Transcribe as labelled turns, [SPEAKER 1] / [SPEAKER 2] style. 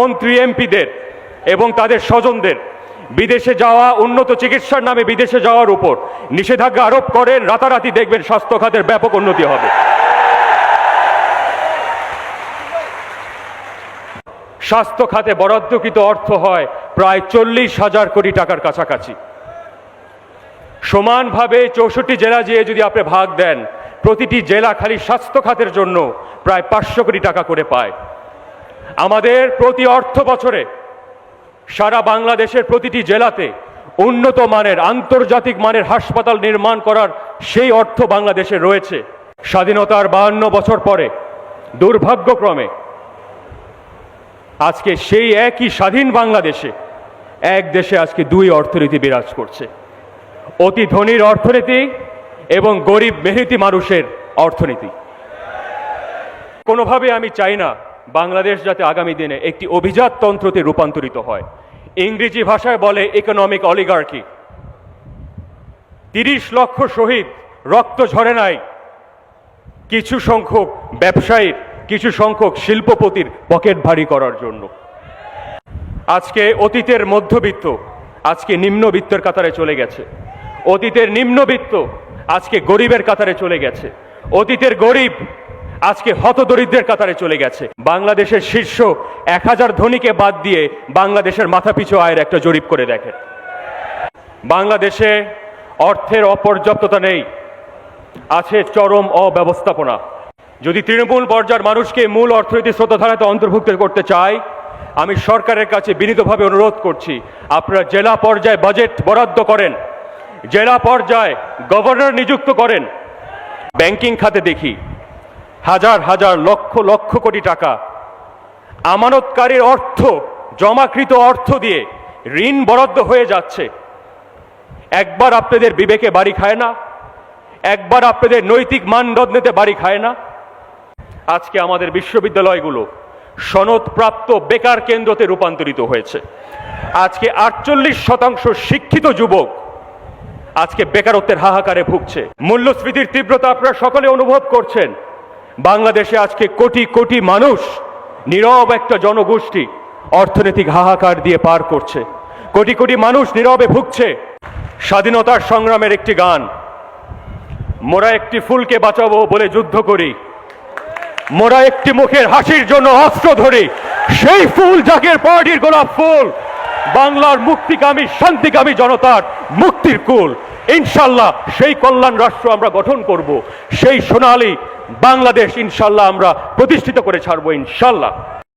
[SPEAKER 1] মন্ত্রী এমপিদের এবং তাদের স্বজনদের বিদেশে যাওয়া, উন্নত চিকিৎসার নামে বিদেশে যাওয়ার উপর নিষেধাজ্ঞা আরোপ করেন, রাতারাতি দেখবেন স্বাস্থ্য খাতের ব্যাপক উন্নতি হবে। স্বাস্থ্য খাতে বরাদ্দকৃত অর্থ হয় প্রায় 40,000 কোটি টাকার কাছাকাছি। সমানভাবে 64 জেলা দিয়ে যদি আপনি ভাগ দেন, প্রতিটি জেলা খালি স্বাস্থ্য খাতের জন্য প্রায় 500 কোটি টাকা করে পায়। আমাদের প্রতি অর্থ বছরে সারা বাংলাদেশের প্রতিটি জেলাতে উন্নত মানের, আন্তর্জাতিক মানের হাসপাতাল নির্মাণ করার সেই অর্থ বাংলাদেশে রয়েছে। স্বাধীনতার 52 বছর পরে দুর্ভাগ্যক্রমে আজকে সেই একই স্বাধীন বাংলাদেশে এক দেশে আজকে দুই অর্থনীতি বিরাজ করছে, অতি ধনীর অর্থনীতি এবং গরিব মেহনতি মানুষের অর্থনীতি। কোনোভাবে আমি চাই না বাংলাদেশ যাতে আগামী দিনে একটি অভিজাততন্ত্রতে রূপান্তরিত হয়। ইংরেজি ভাষায় বলে ইকোনমিক অলিগার্কি। 30 লক্ষ শহীদ রক্ত ঝরে নাই কিছু সংখ্যক ব্যবসায়ীর, কিছু সংখ্যক শিল্পপতির পকেট ভারী করার জন্য। আজকে অতীতের মধ্যবিত্ত আজকে নিম্নবিত্তের কাতারে চলে গেছে, অতীতের নিম্নবিত্ত আজকে গরিবের কাতারে চলে গেছে, অতীতের গরিব আজকে হতদরিদ্রের কাতারে চলে গেছে। বাংলাদেশের শীর্ষ 1000 ধনীকে বাদ দিয়ে বাংলাদেশের মাথাপিছু আয়ের একটা জরিপ করে দেখেন। বাংলাদেশে অর্থের অপর্যাপ্ততা নেই, আছে চরম অব্যবস্থাপনা। যদি তৃণমূল পর্যায়ের মানুষকে মূল অর্থনীতির স্রোতধারাতে অন্তর্ভুক্ত করতে চায়, আমি সরকারের কাছে বিনীতভাবে অনুরোধ করছি, আপনারা জেলা পর্যায়ে বাজেট বরাদ্দ করেন, জেলা পর্যায়ে গভর্নর নিযুক্ত করেন। ব্যাংকিং খাতে দেখি হাজার হাজার লক্ষ লক্ষ কোটি টাকা আমানতকারীর অর্থ, জমাকৃত অর্থ দিয়ে ঋণ বরাদ্দ হয়ে যাচ্ছে। একবার আপনাদের বিবেকে বাড়ি খায় না? একবার আপনাদের নৈতিক মানদণ্ডে বাড়ি খায় না? আজকে আমাদের বিশ্ববিদ্যালয়গুলো সনদপ্রাপ্ত বেকার কেন্দ্রতে রূপান্তরিত হয়েছে। আজকে 48% শিক্ষিত যুবক আজকে বেকারত্বের হাহাকারে ভুগছে। মূল্যস্ফীতির তীব্রতা আপনারা সকলে অনুভব করছেন। বাংলাদেশে আজকে কোটি কোটি মানুষ, নীরব একটা জনগোষ্ঠী অর্থনৈতিক হাহাকার দিয়ে পার করছে। কোটি কোটি মানুষ নীরবে ভুগছে। স্বাধীনতার সংগ্রামের একটি গান, মোরা একটি ফুলকে বাঁচাবো বলে যুদ্ধ করি, মোরা একটি মুখের হাসির জন্য অস্ত্র ধরি, সেই ফুল জাগের পার্টির গোলাপ ফুল, বাংলার মুক্তিকামী শান্তিকামী জনতার মুক্তির কুল। ইনশাল্লাহ সেই কল্যাণ রাষ্ট্র আমরা গঠন করব, সেই সোনালী বাংলাদেশ ইনশাল্লাহ আমরা প্রতিষ্ঠিত করে ছাড়বো ইনশাল্লাহ।